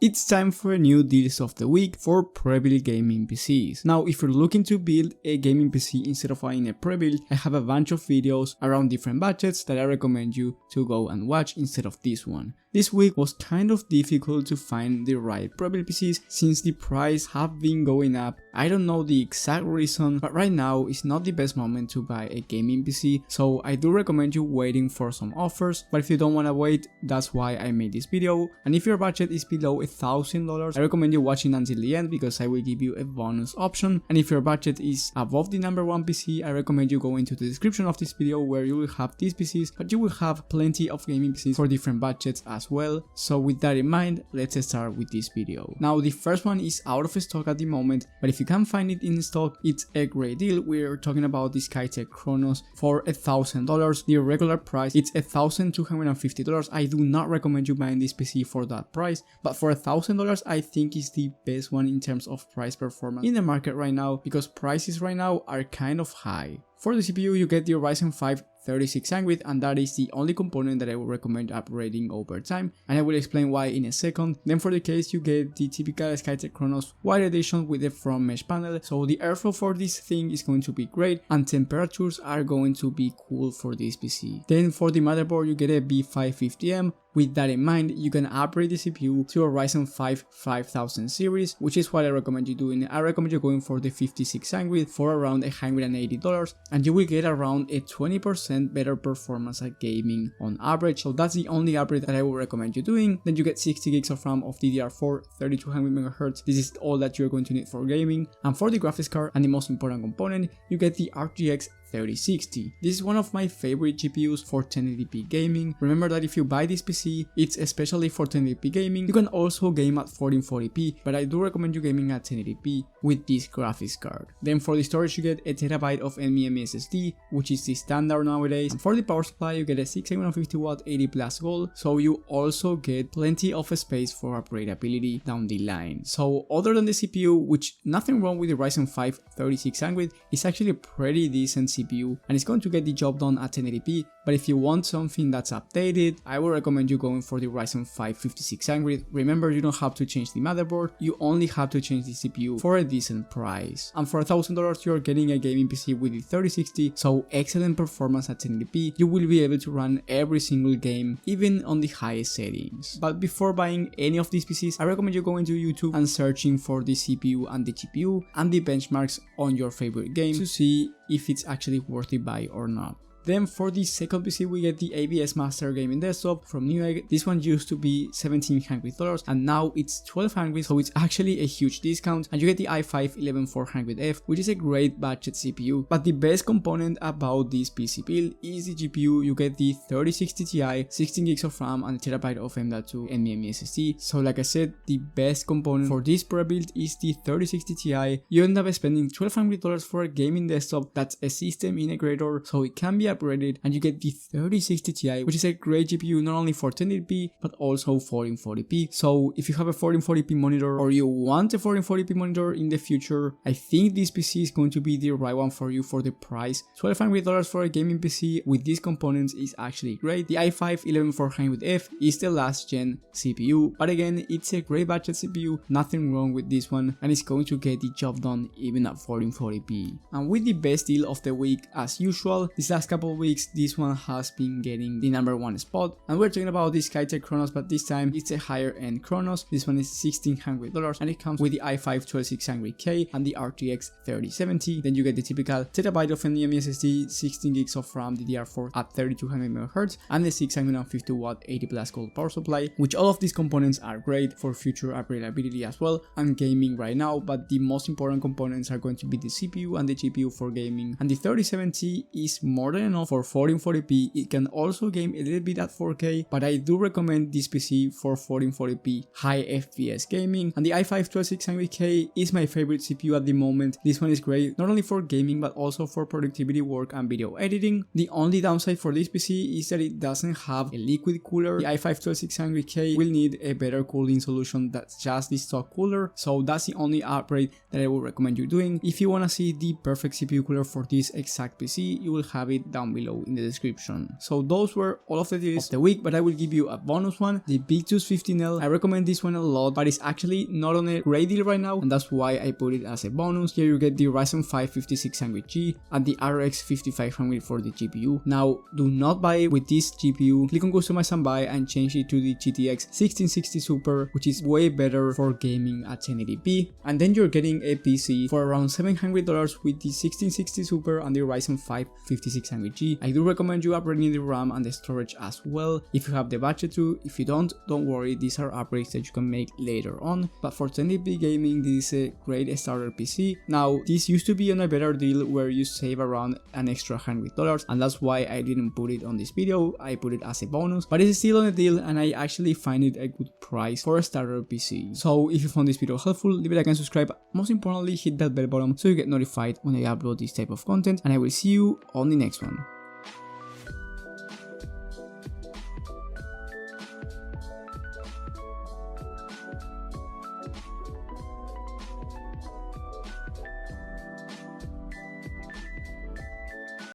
It's time for a new deals of the week for Prebuilt gaming PCs. Now, if you're looking to build a gaming PC instead of buying a pre-built, I have a bunch of videos around different budgets that I recommend you to go and watch instead of this one. This week was kind of difficult to find the right pre-built PCs since the price have been going up. I don't know the exact reason, but right now is not the best moment to buy a gaming PC, so I do recommend you waiting for some offers. But if you don't want to wait, that's why I made this video. And if your budget is below $1,000, I recommend you watching until the end because I will give you a bonus option. And if your budget is above the number one PC, I recommend you go into the description of this video where you will have these PCs, but you will have plenty of gaming PCs for different budgets as well. So with that in mind, let's start with this video. Now the first one is out of stock at the moment, but if you can find it in stock, it's a great deal. We're talking about the Skytech Chronos for $1,000. The regular price it's $1,250. I do not recommend you buying this PC for that price, but for $1,000 I think is the best one in terms of price performance in the market right now, because prices right now are kind of high. For the CPU, you get the Ryzen 5 3600, and that is the only component that I would recommend upgrading over time, and I will explain why in a second. Then for the case, you get the typical Skytech Chronos White Edition with the front mesh panel, so the airflow for this thing is going to be great and temperatures are going to be cool for this PC. Then for the motherboard, you get a B550M. With that in mind, you can upgrade the CPU to a Ryzen 5 5000 series, which is what I recommend you doing. I recommend you going for the 5600 for around $180, and you will get around a 20% better performance at gaming on average. So that's the only upgrade that I would recommend you doing. Then you get 60 gigs of RAM of DDR4 3200 MHz. This is all that you're going to need for gaming. And for the graphics card and the most important component, you get the RTX 3060. This is one of my favorite GPUs for 1080p gaming. Remember that if you buy this PC, it's especially for 1080p gaming. You can also game at 1440p, but I do recommend you gaming at 1080p with this graphics card. Then for the storage, you get a terabyte of NVMe SSD, which is the standard nowadays. And for the power supply, you get a 6750 watt 80 plus gold, so you also get plenty of space for upgradability down the line. So other than the CPU, which nothing wrong with the Ryzen 5 3600, it's actually a pretty decent CPU and it's going to get the job done at 1080p. But if you want something that's updated, I would recommend you going for the Ryzen 5 5600. Remember, you don't have to change the motherboard, you only have to change the CPU for a decent price. And for $1,000, you're getting a gaming PC with the 3060, so excellent performance at 1080p. You will be able to run every single game, even on the highest settings. But before buying any of these PCs, I recommend you going to YouTube and searching for the CPU and the GPU and the benchmarks on your favorite game to see if it's actually worth the buy or not. Then for the second PC, we get the ABS Master Gaming Desktop from Newegg. This one used to be $1,700 and now it's $1,200, so it's actually a huge discount. And you get the i5 11400F, which is a great budget CPU. But the best component about this PC build is the GPU. You get the 3060 Ti, 16 gigs of RAM and a terabyte of M.2 NVMe SSD. So like I said, the best component for this pre-build is the 3060 Ti. You end up spending $1,200 for a gaming desktop that's a system integrator, so it can be upgraded, and you get the 3060 Ti, which is a great GPU not only for 1080p but also 1440p. So if you have a 1440p monitor or you want a 1440p monitor in the future, I think this PC is going to be the right one for you for the price. $1,200 for a gaming PC with these components is actually great. The i5 11400F is the last gen CPU, but again, it's a great budget CPU, nothing wrong with this one, and it's going to get the job done even at 1440p. And with the best deal of the week, as usual, this last couple of weeks, this one has been getting the number one spot, and we're talking about the Skytech Chronos, but this time it's a higher end Chronos. This one is $1,600 and it comes with the i5 12600K and the RTX 3070. Then you get the typical terabyte of NVMe SSD, 16 gigs of RAM DDR4 at 3200 MHz and the 650 watt 80 plus gold power supply, which all of these components are great for future upgradability as well and gaming right now. But the most important components are going to be the CPU and the GPU for gaming, and the 3070 is more than enough for 1440p. It can also game a little bit at 4K, but I do recommend this PC for 1440p high FPS gaming. And the i5 12600K is my favorite CPU at the moment. This one is great not only for gaming but also for productivity work and video editing. The only downside for this PC is that it doesn't have a liquid cooler. The i5 12600K will need a better cooling solution that's just the stock cooler, so that's the only upgrade that I would recommend you doing. If you want to see the perfect CPU cooler for this exact PC, you will have it down below in the description. So those were all of the deals of the week, but I will give you a bonus one, the Victus 15L. I recommend this one a lot, but it's actually not on a great deal right now, and that's why I put it as a bonus. Here you get the Ryzen 5 5600G and the RX 5500 for the GPU. Now, do not buy it with this GPU. Click on customize and buy and change it to the GTX 1660 Super, which is way better for gaming at 1080p. And then you're getting a PC for around $700 with the 1660 Super and the Ryzen 5 5600G. I do recommend you upgrading the RAM and the storage as well if you have the budget to. If you don't worry, these are upgrades that you can make later on. But for 1080p gaming, this is a great starter PC. Now, this used to be on a better deal where you save around an extra $100, and that's why I didn't put it on this video. I put it as a bonus, but it's still on a deal, and I actually find it a good price for a starter PC. So if you found this video helpful, leave a like and subscribe. Most importantly, hit that bell button so you get notified when I upload this type of content, and I will see you on the next one.